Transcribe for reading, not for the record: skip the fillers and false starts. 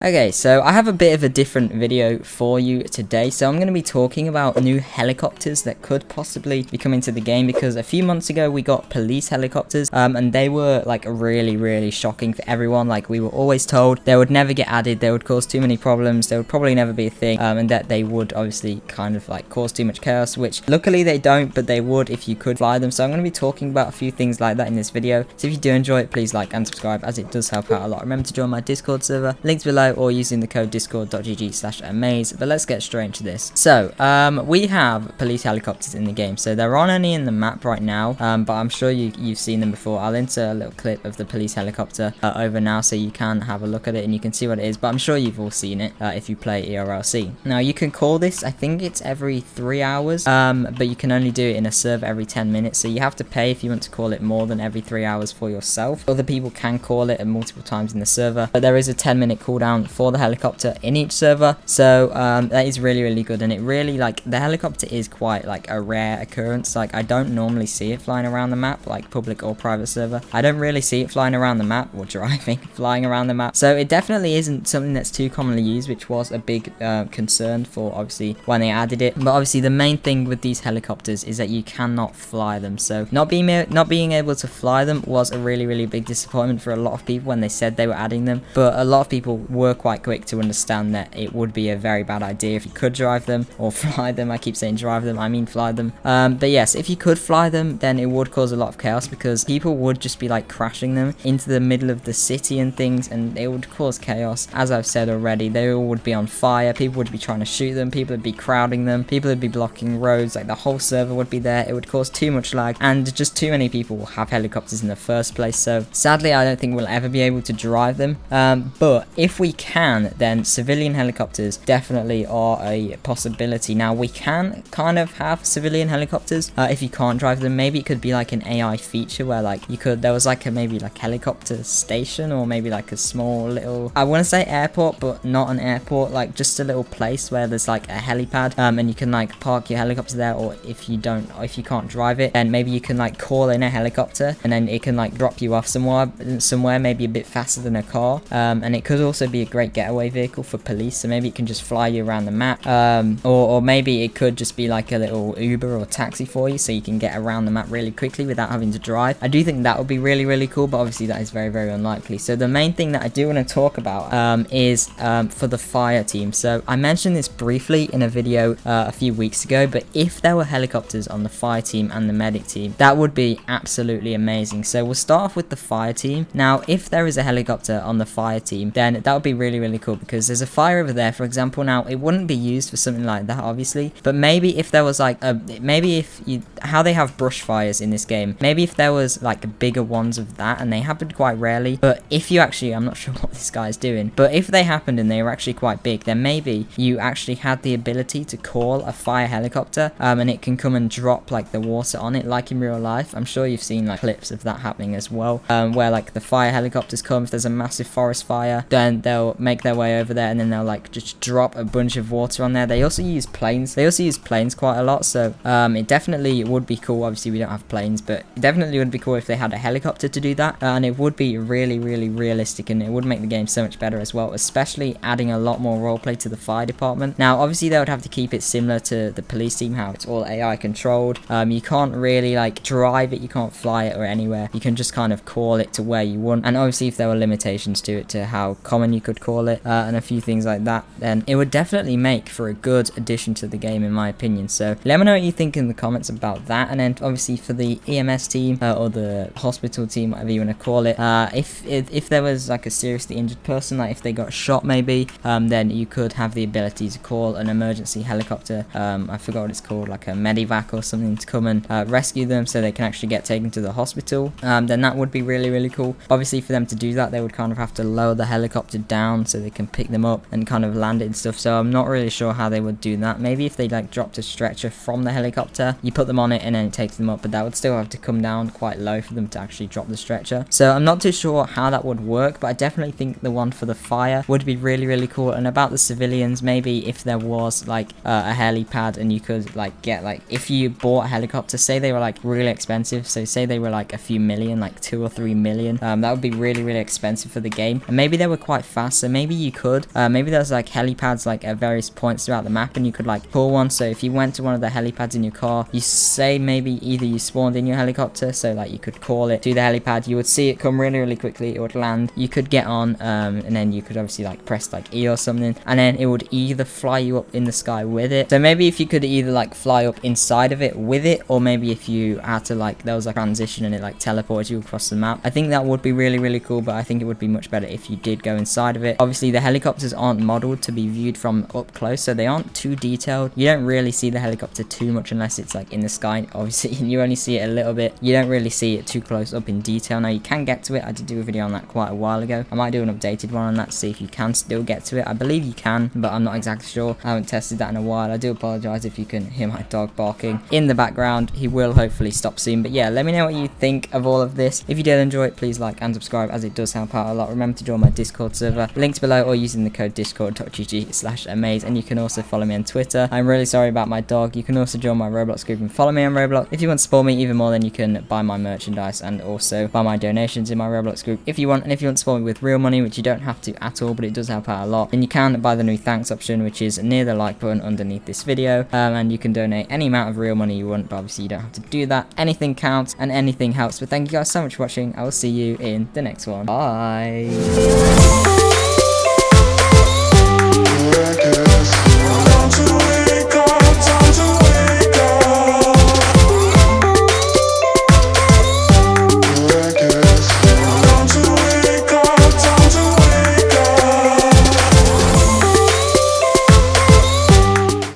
Okay, so I have a bit of a different video for you today. So I'm going to be talking about new helicopters that could possibly be coming to the game, because a few months ago we got police helicopters and they were like really shocking for everyone. Like, we were always told they would never get added, they would cause too many problems, they would probably never be a thing, and that they would obviously kind of like cause too much chaos, which luckily they don't, but they would if you could fly them. So I'm going to be talking about a few things like that in this video. So if you do enjoy it, please like and subscribe, as it does help out a lot. Remember to join my Discord server, links below, or using the code discord.gg/amaze. But let's get straight into this. So we have police helicopters in the game, so they're on only in the map right now, but I'm sure you've seen them before. I'll insert a little clip of the police helicopter over now, so you can have a look at it and you can see what it is, but I'm sure you've all seen it if you play Erlc. Now you can call this, I think it's every 3 hours, but you can only do it in a server every 10 minutes, so you have to pay if you want to call it more than every 3 hours for yourself. Other people can call it multiple times in the server, but there is a 10-minute cooldown for the helicopter in each server, so that is really good. And it really, like, the helicopter is quite like a rare occurrence. Like, I don't normally see it flying around the map, like public or private server. I don't really see it flying around the map, or driving flying around the map, so it definitely isn't something that's too commonly used, which was a big concern for obviously when they added it. But obviously the main thing with these helicopters is that you cannot fly them, so not being able to fly them was a really big disappointment for a lot of people when they said they were adding them. But a lot of people were quite quick to understand that it would be a very bad idea if you could drive them or fly them. I keep saying drive them, I mean fly them. But yes, if you could fly them, then it would cause a lot of chaos, because people would just be like crashing them into the middle of the city and things, and it would cause chaos. As I've said already, they all would be on fire, people would be trying to shoot them, people would be crowding them, people would be blocking roads, like the whole server would be there. It would cause too much lag, and just too many people will have helicopters in the first place. So sadly, I don't think we'll ever be able to drive them, but if we can, then civilian helicopters definitely are a possibility. Now we can kind of have civilian helicopters if you can't drive them. Maybe it could be like an AI feature where like there was like a maybe like helicopter station, or maybe like a small little, I want to say airport, but not an airport, like just a little place where there's like a helipad, and you can like park your helicopter there. Or if you can't drive it, then maybe you can like call in a helicopter, and then it can like drop you off somewhere maybe a bit faster than a car, and it could also be a great getaway vehicle for police, so maybe it can just fly you around the map, or maybe it could just be like a little Uber or taxi for you, so you can get around the map really quickly without having to drive. I do think that would be really cool, but obviously that is very unlikely. So the main thing that I do want to talk about is for the fire team. So I mentioned this briefly in a video a few weeks ago, but if there were helicopters on the fire team and the medic team, that would be absolutely amazing. So we'll start off with the fire team. Now if there is a helicopter on the fire team, then that would be really cool, because there's a fire over there, for example. Now it wouldn't be used for something like that obviously, but maybe if there was like how they have brush fires in this game, maybe if there was like bigger ones of that, and they happen quite rarely, but if you actually, I'm not sure what this guy's doing, but if they happened and they were actually quite big, then maybe you actually had the ability to call a fire helicopter, and it can come and drop like the water on it like in real life. I'm sure you've seen like clips of that happening as well, where like the fire helicopters come, if there's a massive forest fire, then they'll make their way over there, and then they'll like just drop a bunch of water on there. They also use planes quite a lot, so it definitely would be cool. Obviously we don't have planes, but it definitely would be cool if they had a helicopter to do that, and it would be really realistic, and it would make the game so much better as well, especially adding a lot more roleplay to the fire department. Now obviously they would have to keep it similar to the police team, how it's all AI controlled. You can't really like drive it, you can't fly it or anywhere, you can just kind of call it to where you want, and obviously if there were limitations to it, to how common you could call it, and a few things like that, then it would definitely make for a good addition to the game in my opinion. So let me know what you think in the comments about that. And then obviously for the EMS team, or the hospital team, whatever you want to call it, if there was like a seriously injured person, like if they got shot maybe, then you could have the ability to call an emergency helicopter, I forgot what it's called, like a medivac or something, to come and rescue them so they can actually get taken to the hospital. Then that would be really cool. Obviously for them to do that, they would kind of have to lower the helicopter down so they can pick them up and kind of land it and stuff, so I'm not really sure how they would do that. Maybe if they like dropped a stretcher from the helicopter, you put them on it and then it takes them up, but that would still have to come down quite low for them to actually drop the stretcher. So I'm not too sure how that would work, but I definitely think the one for the fire would be really cool. And about the civilians, maybe if there was like a helipad, and you could like get, like, if you bought a helicopter, say they were like really expensive, so say they were like a few million, like 2 or 3 million, that would be really expensive for the game, and maybe they were quite fast fast. So maybe you could, maybe there's like helipads like at various points throughout the map, and you could like pull one. So if you went to one of the helipads in your car, you say maybe either you spawned in your helicopter, so like you could call it to the helipad, you would see it come really quickly, it would land, you could get on, and then you could obviously like press like E or something, and then it would either fly you up in the sky with it. So maybe if you could either like fly up inside of it with it, or maybe if you had to like, there was a transition and it like teleported you across the map. I think that would be really cool, but I think it would be much better if you did go inside of it. Obviously the helicopters aren't modeled to be viewed from up close, so they aren't too detailed. You don't really see the helicopter too much unless it's like in the sky, obviously, and you only see it a little bit. You don't really see it too close up in detail. Now you can get to it. I did do a video on that quite a while ago. I might do an updated one on that to see if you can still get to it. I believe you can, but I'm not exactly sure. I haven't tested that in a while. I do apologize if you can hear my dog barking in the background. He will hopefully stop soon, but yeah, let me know what you think of all of this. If you did enjoy it, please like and subscribe, as it does help out a lot. Remember to join my Discord server, links below, or using the code discord.gg/amaze, and you can also follow me on Twitter. I'm really sorry about my dog. You can also join my Roblox group and follow me on Roblox. If you want to support me even more, then you can buy my merchandise and also buy my donations in my Roblox group if you want. And if you want to support me with real money, which you don't have to at all, but it does help out a lot, then you can buy the new thanks option, which is near the like button underneath this video, and you can donate any amount of real money you want, but obviously you don't have to do that. Anything counts and anything helps. But thank you guys so much for watching. I will see you in the next one. Bye.